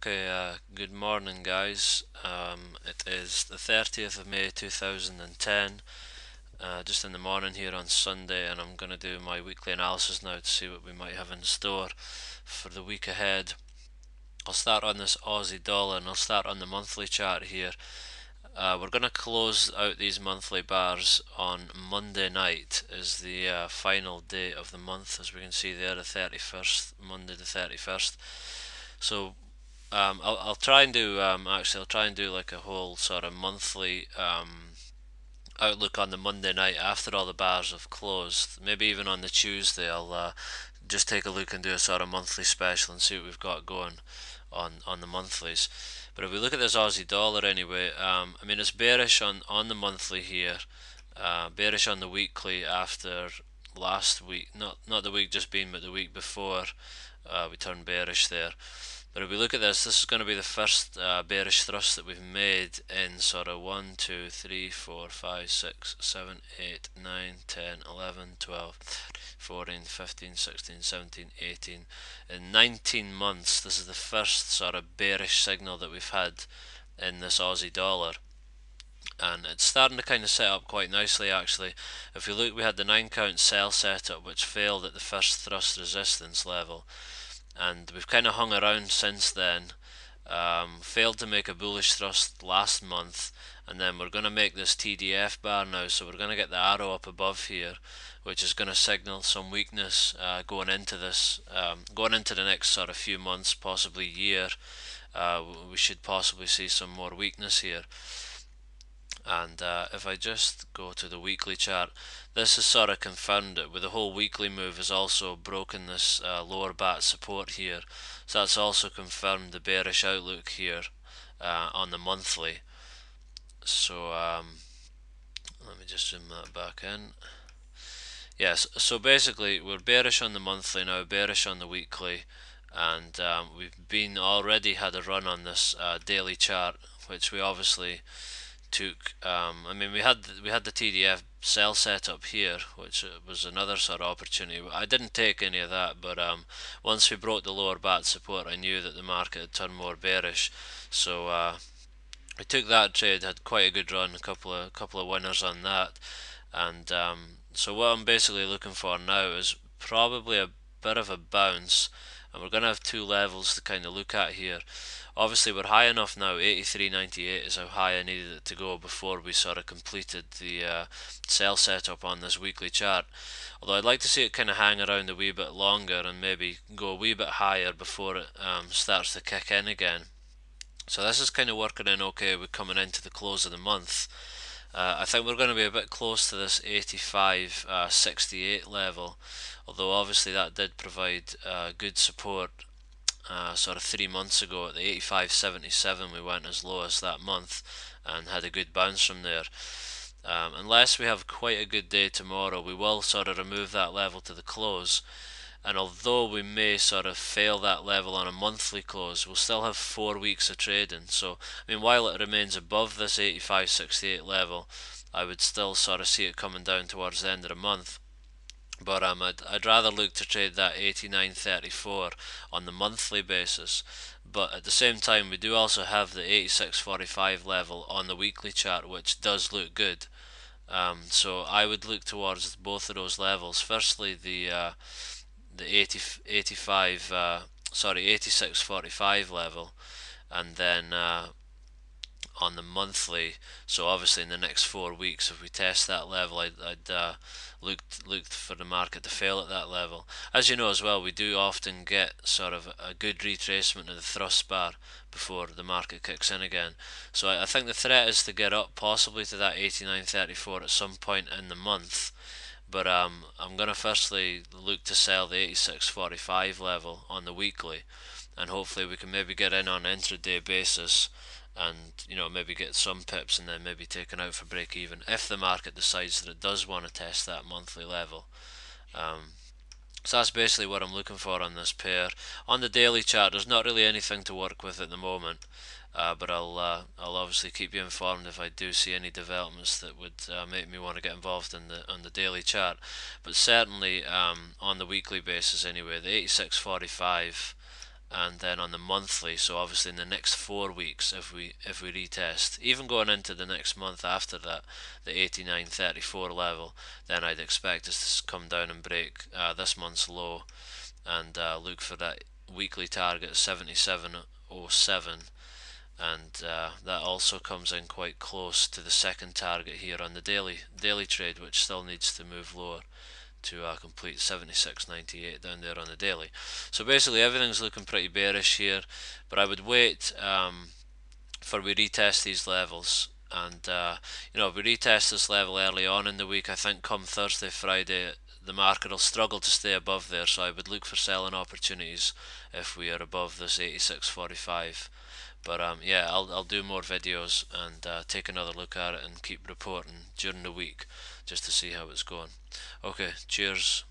Okay, good morning, guys. It is the 30th of May 2010, just in the morning here on Sunday, and I'm going to do my weekly analysis now to see what we might have in store for the week ahead. I'll start on this Aussie dollar and I'll start on the monthly chart here. We're going to close out these monthly bars on Monday night is the final day of the month, as we can see there, the 31st, Monday the 31st. So I'll try and do I'll try and do like a whole sort of monthly outlook on the Monday night after all the bars have closed. Maybe even on the Tuesday I'll just take a look and do a sort of monthly special and see what we've got going on the monthlies. But if we look at this Aussie dollar anyway, I mean it's bearish on the monthly here, bearish on the weekly after last week, not the week just been, but the week before we turned bearish there. But if we look at this is going to be the first bearish thrust that we've made in sort of 1, 2, 3, 4, 5, 6, 7, 8, 9, 10, 11, 12, 14, 15, 16, 17, 18. In 19 months, this is the first sort of bearish signal that we've had in this Aussie dollar. And it's starting to kind of set up quite nicely actually. If you look, we had the 9 count sell setup which failed at the first thrust resistance level, and we've kind of hung around since then. Failed to make a bullish thrust last month, and then we're going to make this TDF bar now, so we're going to get the arrow up above here, which is going to signal some weakness going into this, going into the next sort of few months, possibly year. We should possibly see some more weakness here. And if I just go to the weekly chart, this is sort of confirmed it with the whole weekly move has also broken this lower bat support here, so that's also confirmed the bearish outlook here on the monthly. So let me just zoom that back in. Yes, so basically we're bearish on the monthly now, bearish on the weekly, and we've been already had a run on this daily chart, which we obviously took. I mean, we had the TDF sell set up here, which was another sort of opportunity. I didn't take any of that, but once we broke the lower bat support, I knew that the market had turned more bearish. So I took that trade, had quite a good run, a couple of winners on that, and so what I'm basically looking for now is probably a bit of a bounce, and we're going to have two levels to kind of look at here. Obviously we're high enough now, 83.98 is how high I needed it to go before we sort of completed the sell setup on this weekly chart. Although I'd like to see it kind of hang around a wee bit longer and maybe go a wee bit higher before it starts to kick in again. So this is kind of working in okay. We're coming into the close of the month. I think we're going to be a bit close to this 85.68 level, although obviously that did provide good support sort of 3 months ago. At the 85.77 we went as low as that month and had a good bounce from there. Unless we have quite a good day tomorrow, we will sort of remove that level to the close, and although we may sort of fail that level on a monthly close, we'll still have 4 weeks of trading. So I mean, while it remains above this 85.68 level, I would still sort of see it coming down towards the end of the month. But I'd rather look to trade that 89.34 on the monthly basis. But at the same time, we do also have the 86.45 level on the weekly chart, which does look good. So I would look towards both of those levels. Firstly, the 86.45 level, and then on the monthly. So obviously in the next 4 weeks, if we test that level, I'd look for the market to fail at that level. As you know as well, we do often get sort of a good retracement of the thrust bar before the market kicks in again. So I think the threat is to get up possibly to that 89.34 at some point in the month. But I'm going to firstly look to sell the 86.45 level on the weekly, and hopefully we can maybe get in on an intraday basis and maybe get some pips and then maybe taken out for break even if the market decides that it does want to test that monthly level. So that's basically what I'm looking for on this pair. On the daily chart, there's not really anything to work with at the moment, but I'll obviously keep you informed if I do see any developments that would make me want to get involved in the daily chart. But certainly on the weekly basis anyway, the 86.45 and then on the monthly, so obviously in the next 4 weeks, if we retest, even going into the next month after that, the 89.34 level, then I'd expect us to come down and break this month's low, and look for that weekly target 77.07, and that also comes in quite close to the second target here on the daily trade, which still needs to move lower to complete 76.98 down there on the daily. So basically everything's looking pretty bearish here, but I would wait for we retest these levels. And if we retest this level early on in the week, I think come Thursday, Friday, the market will struggle to stay above there. So I would look for selling opportunities if we are above this 86.45. But yeah, I'll do more videos and take another look at it and keep reporting during the week just to see how it's going. Okay, cheers.